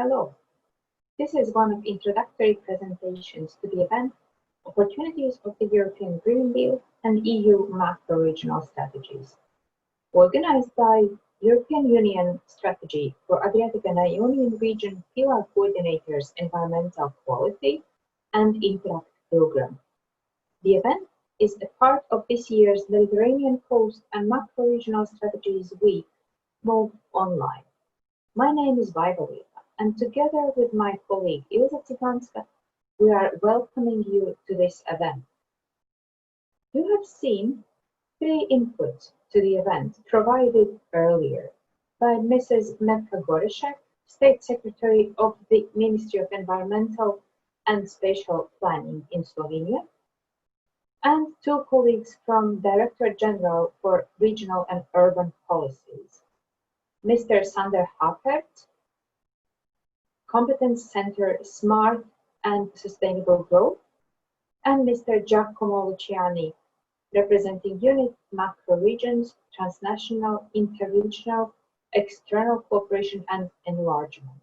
Hello, this is one of introductory presentations to the event Opportunities of the European Green Deal and EU Macro-Regional Strategies, organized by European Union Strategy for Adriatic and Ionian Region Pillar Coordinators Environmental Quality and Interact program. The event is a part of this year's Mediterranean Coast and Macro-Regional Strategies Week, moved online. My name is Vaibhavi, and together with my colleague Ilza Tsiganska, we are welcoming you to this event. You have seen three inputs to the event provided earlier by Mrs. Metka Gorešek, State Secretary of the Ministry of Environmental and Spatial Planning in Slovenia, and two colleagues from Director General for Regional and Urban Policies, Mr. Sander Hapert, Competence Center Smart and Sustainable Growth, and Mr. Giacomo Luciani, representing Unit Macro Regions, Transnational, Interregional, External Cooperation and Enlargement.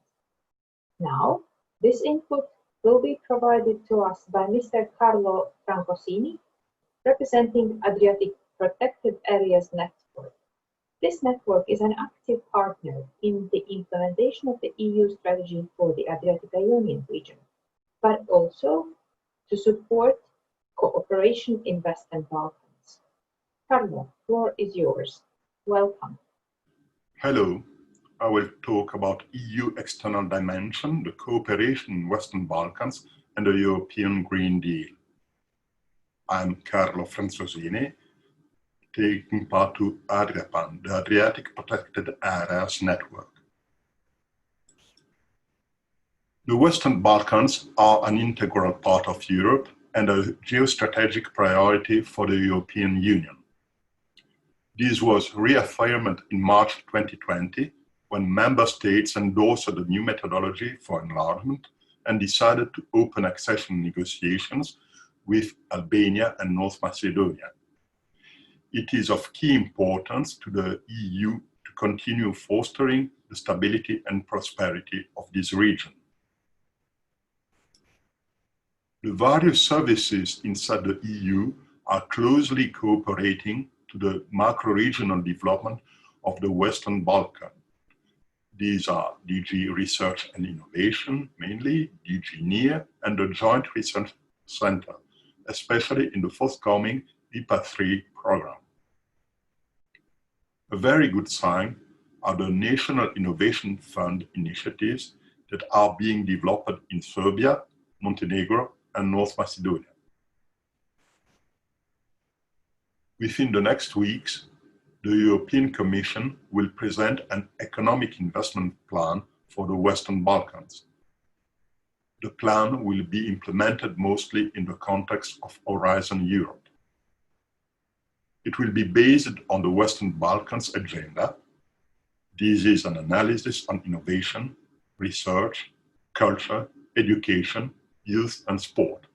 Now, this input will be provided to us by Mr. Carlo Franzosini, representing Adriatic Protected Areas Network. This network is an active partner in the implementation of the EU strategy for the Adriatic-Ionian region, but also to support cooperation in Western Balkans. Carlo, the floor is yours. Welcome. Hello. I will talk about EU external dimension, the cooperation in Western Balkans, and the European Green Deal. I'm Carlo Franzosini, taking part to AdriaPAN, the Adriatic Protected Areas Network. The Western Balkans are an integral part of Europe and a geostrategic priority for the European Union. This was reaffirmed in March 2020 when member states endorsed the new methodology for enlargement and decided to open accession negotiations with Albania and North Macedonia. It is of key importance to the EU to continue fostering the stability and prosperity of this region. The various services inside the EU are closely cooperating to the macro-regional development of the Western Balkans. These are DG Research and Innovation, mainly, DG NEAR, and the Joint Research Center, especially in the forthcoming IPA 3 program. A very good sign are the National Innovation Fund initiatives that are being developed in Serbia, Montenegro, and North Macedonia. Within the next weeks, the European Commission will present an economic investment plan for the Western Balkans. The plan will be implemented mostly in the context of Horizon Europe. It will be based on the Western Balkans agenda. This is an analysis on innovation, research, culture, education, youth, and sport.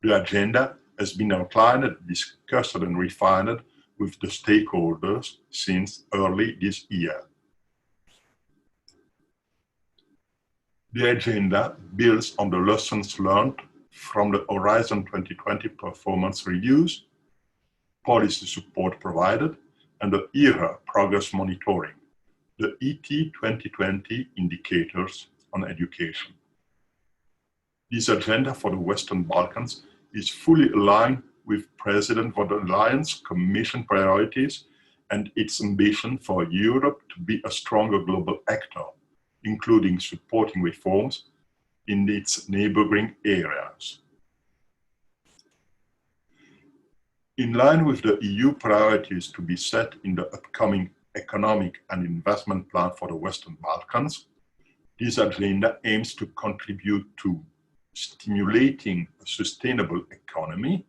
The agenda has been outlined, discussed, and refined with the stakeholders since early this year. The agenda builds on the lessons learned from the Horizon 2020 performance reviews, policy support provided, and the ERA progress monitoring, the ET 2020 indicators on education. This agenda for the Western Balkans is fully aligned with President von der Leyen's Commission priorities and its ambition for Europe to be a stronger global actor, including supporting reforms in its neighboring areas. In line with the EU priorities to be set in the upcoming economic and investment plan for the Western Balkans, this agenda aims to contribute to stimulating a sustainable economy,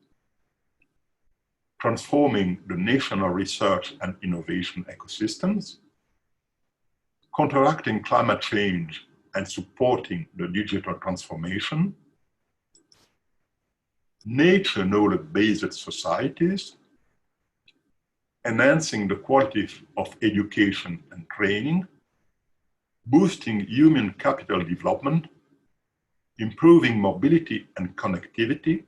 transforming the national research and innovation ecosystems, counteracting climate change and supporting the digital transformation, nature knowledge-based societies, enhancing the quality of education and training, boosting human capital development, improving mobility and connectivity,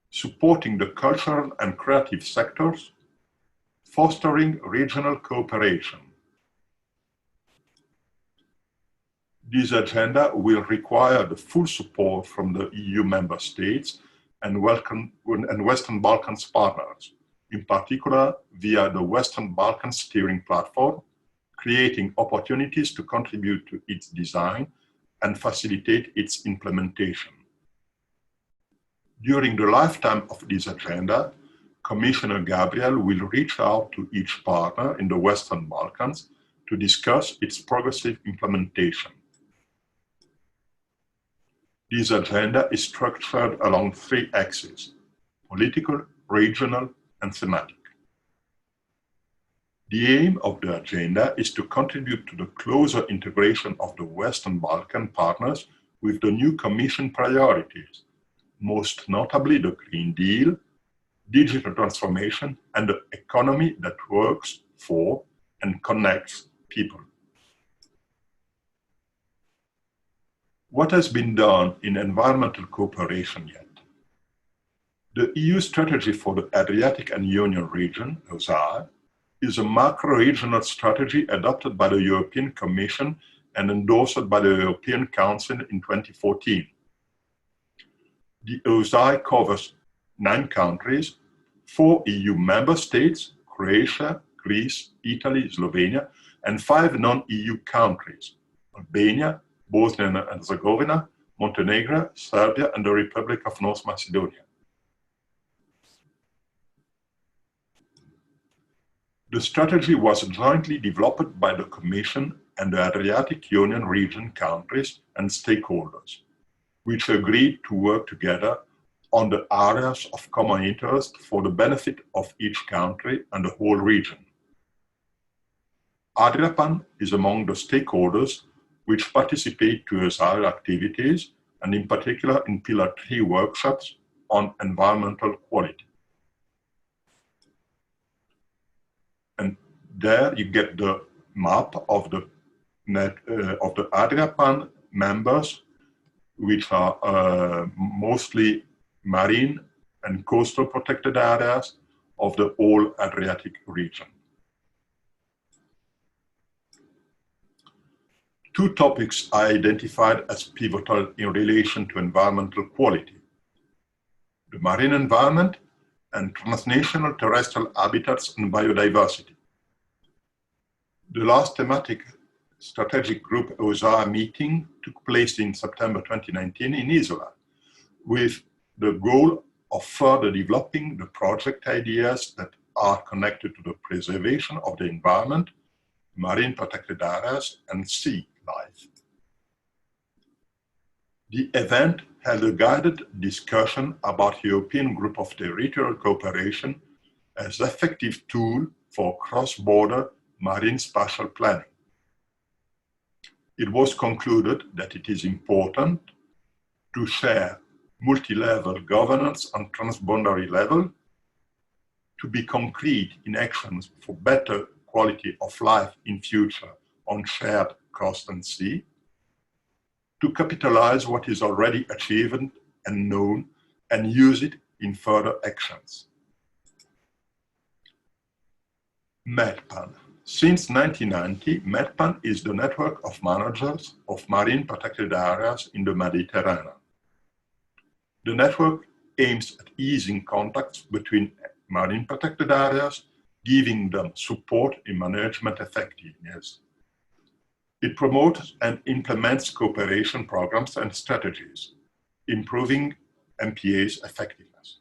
supporting the cultural and creative sectors, fostering regional cooperation. This agenda will require the full support from the EU member states and Western Balkans partners, in particular via the Western Balkans Steering Platform, creating opportunities to contribute to its design and facilitate its implementation. During the lifetime of this agenda, Commissioner Gabriel will reach out to each partner in the Western Balkans to discuss its progressive implementation. This agenda is structured along 3 axes: political, regional, and thematic. The aim of the agenda is to contribute to the closer integration of the Western Balkan partners with the new Commission priorities, most notably the Green Deal, digital transformation, and the economy that works for and connects people. What has been done in environmental cooperation yet? The EU strategy for the Adriatic and Ionian region, OSAR, is a macro-regional strategy adopted by the European Commission and endorsed by the European Council in 2014. The OSAR covers 9 countries, 4 EU member states, Croatia, Greece, Italy, Slovenia, and 5 non-EU countries, Albania, Bosnia and Herzegovina, Montenegro, Serbia, and the Republic of North Macedonia. The strategy was jointly developed by the Commission and the Adriatic Ionian region countries and stakeholders, which agreed to work together on the areas of common interest for the benefit of each country and the whole region. AdriaPAN is among the stakeholders which participate to OSAR activities, and in particular in Pillar 3 workshops on environmental quality. And there you get the map of the AdriaPAN members, which are mostly marine and coastal protected areas of the whole Adriatic region. 2 topics are identified as pivotal in relation to environmental quality: the marine environment and transnational terrestrial habitats and biodiversity. The last thematic strategic group OSAR meeting took place in September 2019 in Isola, with the goal of further developing the project ideas that are connected to the preservation of the environment, marine protected areas, and sea life. The event held a guided discussion about European Group of Territorial Cooperation as effective tool for cross-border marine spatial planning. It was concluded that it is important to share multi-level governance on transboundary level, to be concrete in actions for better quality of life in future on shared coast and sea, to capitalize what is already achieved and known and use it in further actions. MEDPAN. Since 1990, MEDPAN is the network of managers of marine protected areas in the Mediterranean. The network aims at easing contacts between marine protected areas, giving them support in management effectiveness. It promotes and implements cooperation programs and strategies, improving MPA's effectiveness.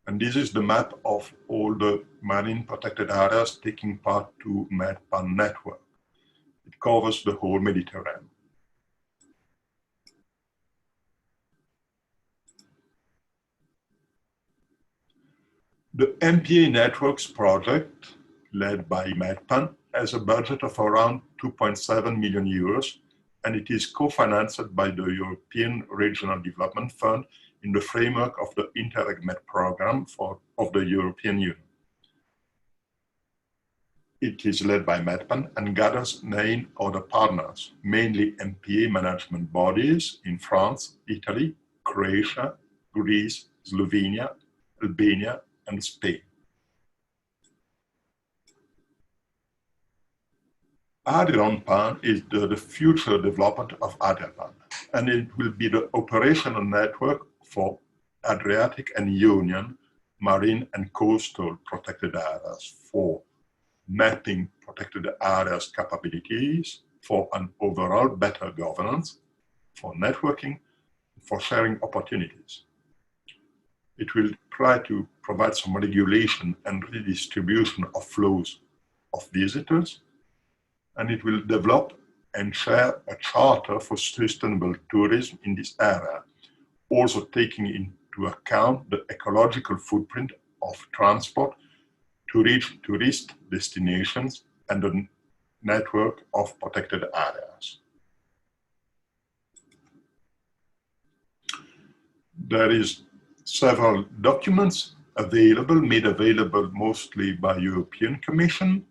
And this is the map of all the marine protected areas taking part to MEDPAN network. It covers the whole Mediterranean. The MPA Networks project, led by MEDPAN, has a budget of around 2.7 million euros, and it is co-financed by the European Regional Development Fund in the framework of the Interreg Med program of the European Union. It is led by AdriaPAN and gathers 9 other partners, mainly MPA management bodies in France, Italy, Croatia, Greece, Slovenia, Albania, and Spain. AdriaPAN is the future development of AdriaPAN, and it will be the operational network for Adriatic and Ionian marine and coastal protected areas for mapping protected areas capabilities, for an overall better governance, for networking, for sharing opportunities. It will try to provide some regulation and redistribution of flows of visitors, and it will develop and share a charter for sustainable tourism in this area, also taking into account the ecological footprint of transport to reach tourist destinations and the network of protected areas. There is several documents available, made available mostly by European Commission.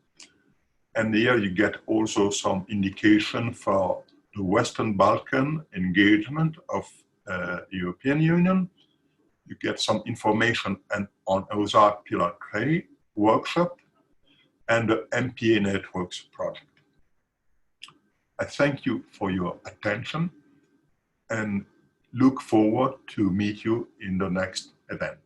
And here you get also some indication for the Western Balkan engagement of European Union. You get some information on Ozark Pillar 3 workshop and the MPA Networks project. I thank you for your attention and look forward to meet you in the next event.